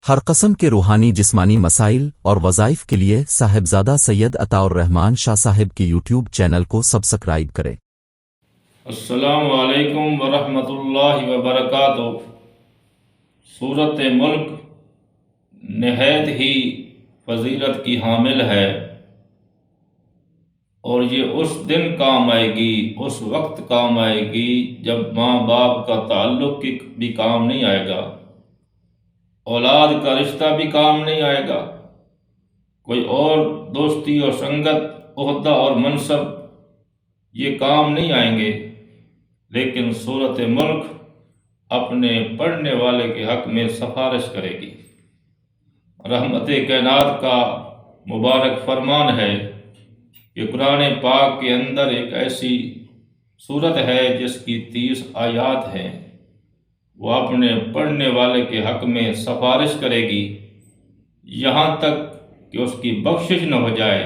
ہر قسم کے روحانی جسمانی مسائل اور وظائف کے لیے صاحبزادہ سید عطا الرحمن شاہ صاحب کی یوٹیوب چینل کو سبسکرائب کریں۔ السلام علیکم ورحمۃ اللہ وبرکاتہ۔ سورۃ ملک نہایت ہی فضیلت کی حامل ہے، اور یہ اس دن کام آئے گی، اس وقت کام آئے گی جب ماں باپ کا تعلق بھی کام نہیں آئے گا، اولاد کا رشتہ بھی کام نہیں آئے گا، کوئی اور دوستی اور سنگت، عہدہ اور منصب یہ کام نہیں آئیں گے، لیکن سورۃ ملک اپنے پڑھنے والے کے حق میں سفارش کرے گی۔ رحمت کائنات کا مبارک فرمان ہے کہ قرآن پاک کے اندر ایک ایسی سورت ہے جس کی 30 آیات ہیں، وہ اپنے پڑھنے والے کے حق میں سفارش کرے گی یہاں تک کہ اس کی بخشش نہ ہو جائے۔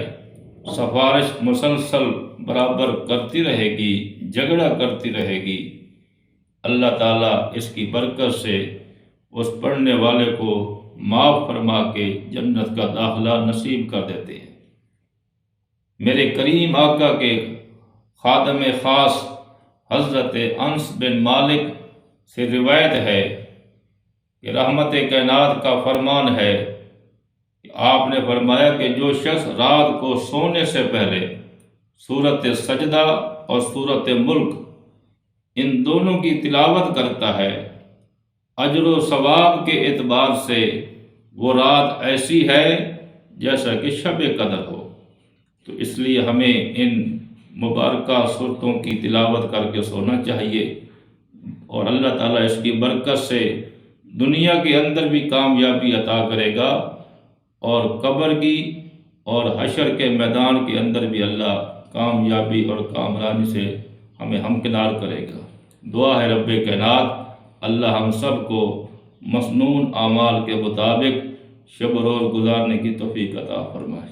سفارش مسلسل برابر کرتی رہے گی، جھگڑا کرتی رہے گی۔ اللہ تعالیٰ اس کی برکت سے اس پڑھنے والے کو معاف فرما کے جنت کا داخلہ نصیب کر دیتے ہیں۔ میرے کریم آقا کے خادم خاص حضرت انس بن مالک سے روایت ہے کہ رحمت کائنات کا فرمان ہے کہ آپ نے فرمایا کہ جو شخص رات کو سونے سے پہلے سورۃ سجدہ اور سورۃ ملک ان دونوں کی تلاوت کرتا ہے، اجر و ثواب کے اعتبار سے وہ رات ایسی ہے جیسا کہ شب قدر ہو۔ تو اس لیے ہمیں ان مبارکہ صورتوں کی تلاوت کر کے سونا چاہیے، اور اللہ تعالیٰ اس کی برکت سے دنیا کے اندر بھی کامیابی عطا کرے گا، اور قبر کی اور حشر کے میدان کے اندر بھی اللہ کامیابی اور کامرانی سے ہمیں ہمکنار کرے گا۔ دعا ہے رب کائنات اللہ ہم سب کو مسنون اعمال کے مطابق شب و روز گزارنے کی توفیق عطا فرمائے۔